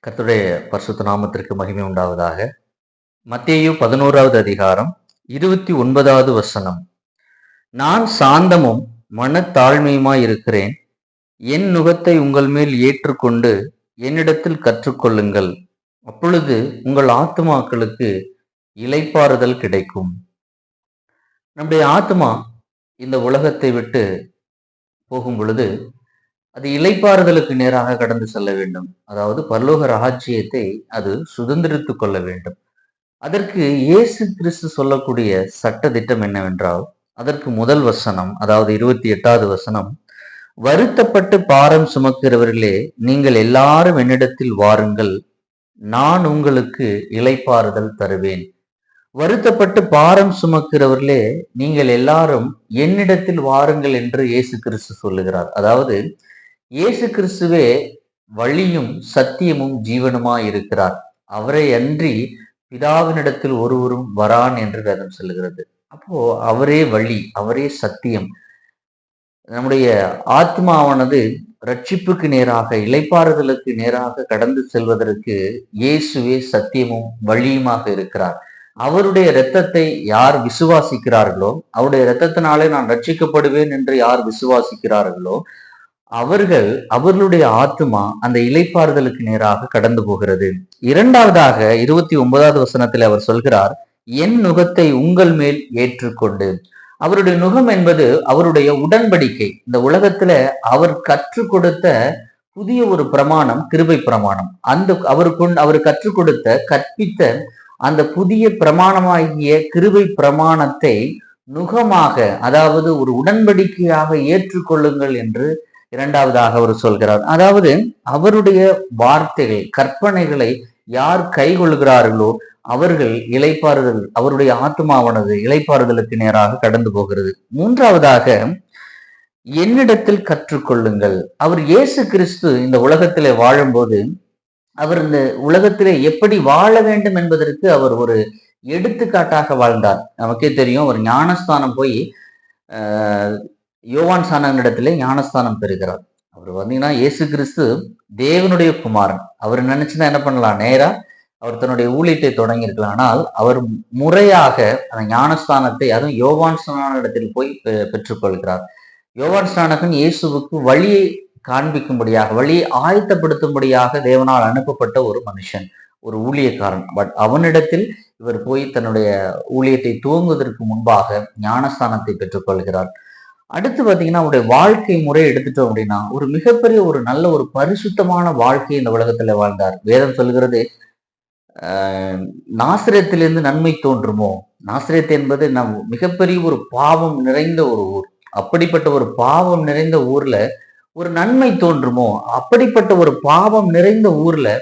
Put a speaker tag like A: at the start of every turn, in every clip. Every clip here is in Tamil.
A: கர்த்தருடைய பரிசுத்த நாமத்திற்கு மகிமை உண்டாவதாக. மத்தேயு 11வது அதிகாரம் 29வது வசனம். நான் சாந்தமும் மனத்தாழ்மையுமாய் இருக்கிறேன். என் நுகத்தை உங்கள் மேல் ஏற்றுக்கொண்டு என்னிடத்தில் கற்றுக்கொள்ளுங்கள். அப்பொழுது உங்கள் ஆத்துமாக்களுக்கு இளைப்பாறுதல் கிடைக்கும். நம்முடைய ஆத்மா இந்த உலகத்தை விட்டு போகும் பொழுது அது இளைப்பாறுதலுக்கு நேராக கடந்து செல்ல வேண்டும். அதாவது பரலோக ராஜ்யத்தை அது சுதந்திரித்துக் கொள்ள வேண்டும். அதற்கு இயேசு கிறிஸ்து சொல்லக்கூடிய சட்ட திட்டம் என்னவென்றால், அதற்கு முதல் வசனம், அதாவது 28வது வசனம், வருத்தப்பட்டு பாரம் சுமக்கிறவர்களே, நீங்கள் எல்லாரும் என்னிடத்தில் வாருங்கள், நான் உங்களுக்கு இளைப்பாறுதல் தருவேன். வருத்தப்பட்டு பாரம் சுமக்கிறவர்களே, நீங்கள் எல்லாரும் என்னிடத்தில் வாருங்கள் என்று இயேசு கிறிஸ்து சொல்லுகிறார். அதாவது இயேசு கிறிஸ்துவே வழியும் சத்தியமும் ஜீவனுமாய் இருக்கிறார். அவரை அன்றி பிதாவினிடத்தில் ஒருவரும் வரான் என்று வேதம் சொல்லுகிறது. அப்போ அவரே வழி, அவரே சத்தியம். நம்முடைய ஆத்மாவானது ரட்சிப்புக்கு நேராக, இளைப்பாறுதலுக்கு நேராக கடந்து செல்வதற்கு இயேசுவே சத்தியமும் வழியுமாக இருக்கிறார். அவருடைய இரத்தத்தை யார் விசுவாசிக்கிறார்களோ, அவருடைய இரத்தத்தினாலே நான் ரட்சிக்கப்படுவேன் என்று யார் விசுவாசிக்கிறார்களோ, அவர்களுடைய ஆத்மா அந்த இளைப்பாறுதலுக்கு நேராக கடந்து போகிறது. இரண்டாவதாக 29வது வசனத்தில் அவர் சொல்கிறார், என் நுகத்தை உங்கள் மேல் ஏற்றுக்கொண்டு. அவருடைய நுகம் என்பது அவருடைய உடன்படிக்கை. இந்த உலகத்துல அவர் கற்றுக் கொடுத்த புதிய ஒரு பிரமாணம், கிருபை பிரமாணம். அவர் கற்றுக் கொடுத்த, கற்பித்த அந்த புதிய பிரமாணமாகிய கிருபை பிரமாணத்தை நுகமாக, அதாவது ஒரு உடன்படிக்கையாக ஏற்றுக்கொள்ளுங்கள் என்று இரண்டாவதாக அவர் சொல்கிறார். அதாவது அவருடைய வார்த்தைகள், கற்பனைகளை யார் கைகொள்கிறார்களோ அவர்கள் இளைப்பாறுதல், அவருடைய ஆத்மாவானது இளைப்பாறுதலுக்கு நேராக கடந்து போகிறது. மூன்றாவதாக என்னிடத்தில் கற்றுக்கொள்ளுங்கள். அவர் இயேசு கிறிஸ்து இந்த உலகத்திலே வாழும்போது, அவர் இந்த உலகத்திலே எப்படி வாழ வேண்டும் என்பதற்கு அவர் ஒரு எடுத்துக்காட்டாக வாழ்ந்தார். நமக்கே தெரியும், அவர் ஞானஸ்தானம் போய் யோவான் ஸ்நானகனிடத்திலே ஞானஸ்தானம் பெறுகிறார். அவர் பார்த்தீங்கன்னா இயேசு கிறிஸ்து தேவனுடைய குமாரன். அவர் நினைச்சுன்னா என்ன பண்ணலாம், நேரா அவர் தன்னுடைய ஊழியத்தை தொடங்கி இருக்கலாம். ஆனால் அவர் முறையாக அந்த ஞானஸ்தானத்தை, அதுவும் யோவான் ஸ்நானகனிடத்தில் போய் பெற்றுக்கொள்கிறார். யோவான் ஸ்நானகன் இயேசுவுக்கு வழியை காண்பிக்கும்படியாக, வழியை ஆயத்தப்படுத்தும்படியாக தேவனால் அனுப்பப்பட்ட ஒரு மனுஷன், ஒரு ஊழியக்காரன். பட் அவனிடத்தில் இவர் போய் தன்னுடைய ஊழியத்தை துவங்குவதற்கு முன்பாக ஞானஸ்தானத்தை பெற்றுக்கொள்கிறார். அடுத்து பார்த்தீங்கன்னா அவருடைய வாழ்க்கை முறை எடுத்துட்டோம் அப்படின்னா, ஒரு மிகப்பெரிய ஒரு நல்ல ஒரு பரிசுத்தமான வாழ்க்கையை இந்த உலகத்துல வாழ்ந்தார். வேதம் சொல்கிறது, நாசரேத்திலிருந்து நன்மை தோன்றுமோ. நாசரேத் என்பது மிகப்பெரிய ஒரு பாவம் நிறைந்த ஒரு ஊர். அப்படிப்பட்ட ஒரு பாவம் நிறைந்த ஊர்ல ஒரு நன்மை தோன்றுமோ. அப்படிப்பட்ட ஒரு பாவம் நிறைந்த ஊர்ல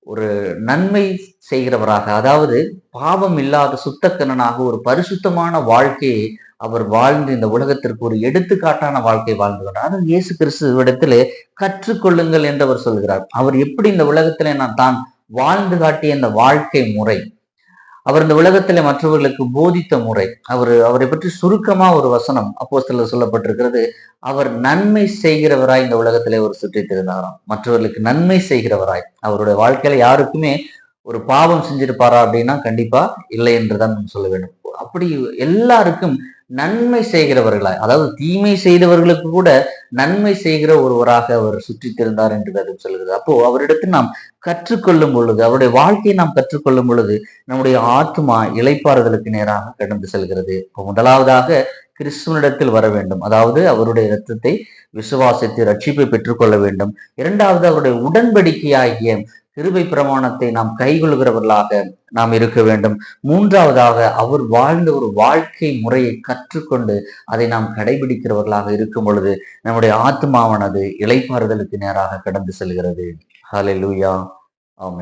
A: ஒரு நன்மை செய்கிறவராக, அதாவது பாவம் இல்லாத சுத்தக்கண்ணனாக ஒரு பரிசுத்தமான வாழ்க்கையை அவர் வாழ்ந்து இந்த உலகத்திற்கு ஒரு எடுத்துக்காட்டான வாழ்க்கை வாழ்ந்து கொண்டார். அது இயேசு கிறிஸ்துவிடத்திலே கற்றுக்கொள்ளுங்கள் என்று அவர் சொல்கிறார். அவர் எப்படி இந்த உலகத்திலே தான் வாழ்ந்து காட்டிய இந்த வாழ்க்கை முறை, அவர் இந்த உலகத்திலே மற்றவர்களுக்கு போதித்த முறை, அவரை பற்றி சுருக்கமா ஒரு வசனம் அப்போஸ்தலர் சொல்லப்பட்டிருக்கிறது. அவர் நன்மை செய்கிறவராய் இந்த உலகத்திலே ஒரு சுற்றித் திரிந்தாராம். மற்றவர்களுக்கு நன்மை செய்கிறவராய். அவருடைய வாழ்க்கையில யாருக்குமே ஒரு பாவம் செஞ்சிருப்பாரா அப்படின்னா கண்டிப்பா இல்லை என்றுதான் சொல்ல வேண்டும். அப்படி எல்லாருக்கும் நன்மை செய்கிறவர்களாய், அதாவது தீமை செய்தவர்களுக்கு கூட நன்மை செய்கிற ஒருவராக அவர் சுற்றித் திரிந்தார் என்று வேதம் சொல்கிறது. அப்போ அவரிடத்தில் நாம் கற்றுக்கொள்ளும் பொழுது, அவருடைய வாழ்க்கையை நாம் கற்றுக்கொள்ளும் பொழுது நம்முடைய ஆத்மா இளைப்பாறுதலுக்கு நேராக கடந்து செல்கிறது. இப்போ முதலாவதாக கிறிஸ்துவனிடத்தில் வர வேண்டும், அதாவது அவருடைய இரத்தத்தை விசுவாசித்து ரட்சிப்பை பெற்றுக்கொள்ள வேண்டும். இரண்டாவது அவருடைய உடன்படிக்கையாகிய கிருபை பிரமாணத்தை நாம் கைகொள்கிறவர்களாக நாம் இருக்க வேண்டும். மூன்றாவதாக அவர் வாழ்ந்த ஒரு வாழ்க்கை முறையை கற்றுக்கொண்டு அதை நாம் கடைபிடிக்கிறவர்களாக இருக்கும் பொழுது நம்முடைய ஆத்மாவானது இளைப்பாறுதலுக்கு நேராக கடந்து செல்கிறது. ஹல்லேலூயா, ஆமென்.